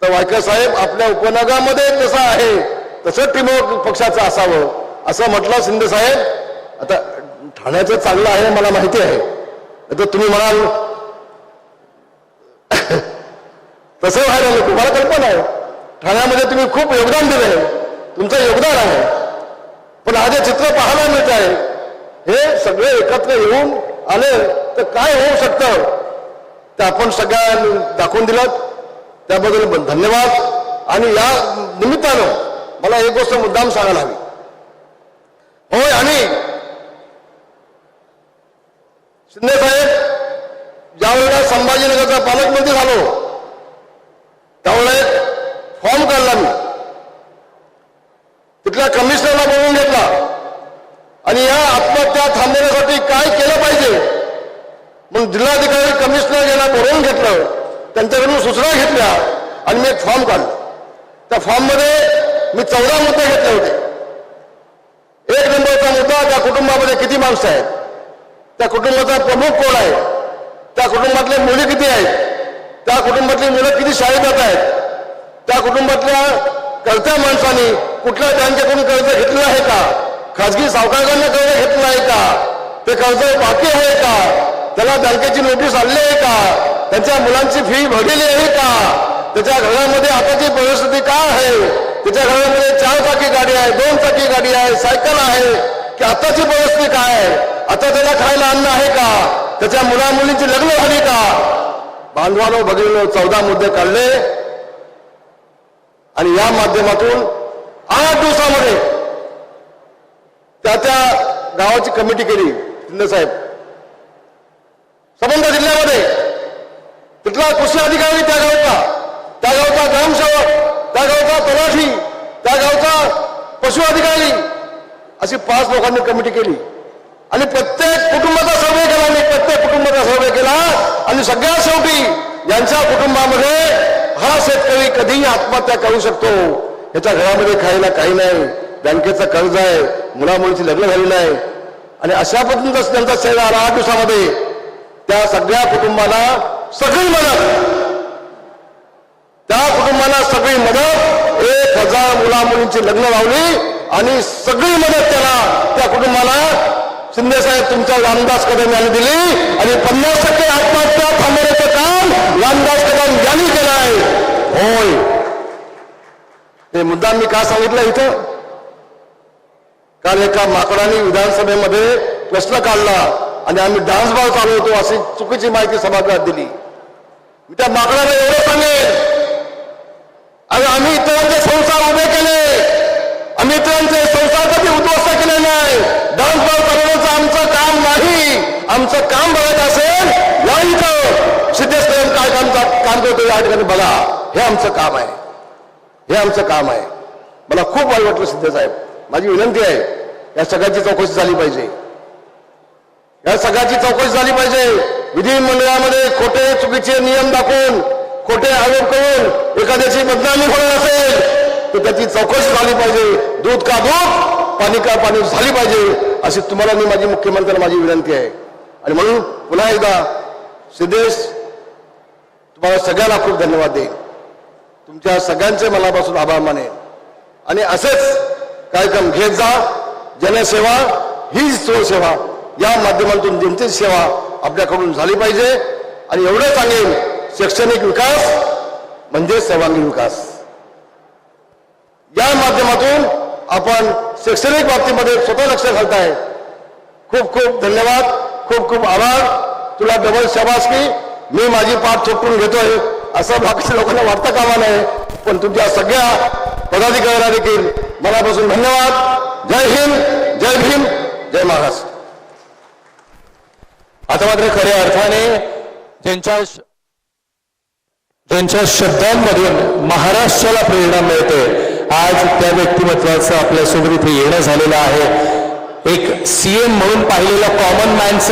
तर वायकर साहेब आपल्या उपनगरामध्ये जसं आहे तसं टीमवर्क पक्षाचं असावं असं म्हटलं शिंदे साहेब। आता ठाण्याचं चांगलं आहे मला माहिती आहे, तर तुम्ही म्हणाल तसं व्हायला नको, मला कल्पना आहे ठाण्यामध्ये तुम्ही खूप योगदान दिलंय, तुमचं योगदान आहे, पण आज हे चित्र पाहायला मिळत आहे हे सगळे एकत्र येऊन आले तर काय होऊ शकतं ते आपण सगळ्यांनी दाखवून दिलं, त्याबद्दल धन्यवाद। आणि या निमित्तानं मला एक गोष्ट मुद्दाम सांगायला हवी, होय आणि शिंदे साहेब ज्यावेळेला संभाजीनगरचा पालकमंत्री झालो त्यावेळेला फॉर्म काढला मी, तिथल्या कमिशनरला बोलवून घेतला आणि या आत्महत्या थांबवण्यासाठी काय केलं पाहिजे म्हणून जिल्हाधिकारी कमिशनर यांना बोलवून घेतलं, त्यांच्याकडून सूचना घेतल्या आणि मी एक फॉर्म काढला। त्या फॉर्ममध्ये मी 14 मुद्दे घेतले होते। 1 नंबरचा मुद्दा, त्या कुटुंबामध्ये किती माणसं आहेत, त्या कुटुंबाचा प्रमुख कोण आहे, त्या कुटुंबातले मुली किती आहेत, त्या कुटुंबातली मुलं किती शाळेत जात आहेत, त्या कुटुंबातल्या कर्त्या माणसांनी कुठल्या बँकेकडून कर्ज घेतलेलं आहे का, खाजगी सावकारांना कर्ज घेतलेलं आहे का, ते कर्ज बाकी आहे का, त्याला बँकेची नोटीस आलेली आहे का, त्यांच्या मुलांची फी भरलेली आहे का, त्याच्या घरामध्ये आताची परिस्थिती काय आहे, त्याच्या घरामध्ये 4 चाकी गाडी आहे, 2 चाकी गाडी आहे, सायकल आहे की आताची परिस्थिती काय आहे, आता त्याला खायला अन्न आहे का, त्याच्या मुला मुलींची लग्न झाली का। बांधवानो भगिनीनो 14 मुद्दे काढले आणि या माध्यमातून 8 दिवसामध्ये त्या गावाची कमिटी केली शिंदे साहेब। संबंध जिल्ह्यामध्ये तिथला कृषी अधिकारी, त्या गावचा ग्रामसेवक, त्या गावचा तलाठी, त्या गावचा पशु अधिकारी, अशी 5 लोकांनी कमिटी केली आणि प्रत्येक कुटुंबाचा सर्वे केला। मी प्रत्येक कुटुंबाचा सर्वे केला आणि सगळ्यात शेवटी यांच्या कुटुंबामध्ये हा शेतकरी कधीही आत्महत्या करू शकतो, याच्या घरामध्ये खायला काही नाही, बँकेचं कर्ज आहे, मुलामुलीची लग्न झाली नाही आणि अशा पद्धतीनं त्यांचा चेहरा आला 8 दिवसामध्ये। त्या सगळ्या कुटुंबाला सगळी मदत, त्या कुटुंबाला सगळी मदत, 1000 मुलामुलींची लग्न लावली आणि सगळी मदत त्या कुटुंबाला शिंदे साहेब तुमच्या रामदास कदम यांनी दिली आणि 50% आत्महत्या थांबवण्याचं काम रामदास कदम यांनी केलं आहे। होय, हे मुद्दा मी का सांगितलं इथं, काल एका माकडाने विधानसभेमध्ये प्रश्न काढला आणि आम्ही डान्स बार चालवतो अशी चुकीची माहिती सभागृहात दिली। मी त्या माकडाला एवढं सांगेन, अरे आम्ही इतरांचे संसार उभे केले, आम्ही इतरांचे संसार कधी उद्ध्वस्त केले नाही, डान्स बार चालवण्याचं आमचं काम नाही। आमचं काम बघायचं असेल या इथं सिद्धेश्वर काय काम करतो या ठिकाणी बघा, हे आमचं काम आहे, हे आमचं काम आहे। मला खूप वाईट वाटलं सिद्धे साहेब, माझी विनंती आहे या सगळ्याची चौकशी झाली पाहिजे, या सगळ्याची चौकशी झाली पाहिजे। विधिमंडळामध्ये खोटे चुकीचे नियम दाखवून, खोटे आरोप करून एखाद्याची बदनामी होणार असेल तर त्याची चौकशी झाली पाहिजे, दूध का दूध पाणी का पाणी झाली पाहिजे अशी तुम्हाला मी माझी मुख्यमंत्र्यांना माझी विनंती आहे। आणि म्हणून पुन्हा एकदा सिद्धेश तुम्हाला सगळ्यांना खूप धन्यवाद देईन, तुमच्या सगळ्यांचे मनापासून आभार मानेन आणि असेच कार्यक्रम घेत जा। जनसेवा हीच सेवा, या माध्यमातून जनतेची सेवा आपल्याकडून झाली पाहिजे आणि एवढं सांगेन, शैक्षणिक विकास म्हणजे सर्वांगीण विकास। या माध्यमातून आपण शैक्षणिक बाबतीमध्ये स्वतः लक्ष घालताय, खूप खूप धन्यवाद, खूप खूप आभार, तुला डबल शाबासकी। मी माझी पाठ थोपटून घेतोय असं बाकीच्या लोकांना वाटतं कामा नये, पण तुमच्या सगळ्या पदाधिकाऱ्यांना देखील मनापासून धन्यवाद। जय हिंद, जय भीम, जय महाराष्ट्र। आता मात्र खऱ्या अर्थाने ज्यांच्या शब्दांमधून महाराष्ट्राला प्रेरणा मिळते, आज त्या व्यक्तिमत्वाचं आपल्यासोबत इथे येणं झालेलं आहे। एक सीएम म्हणून पाहिलेला कॉमन मॅनचं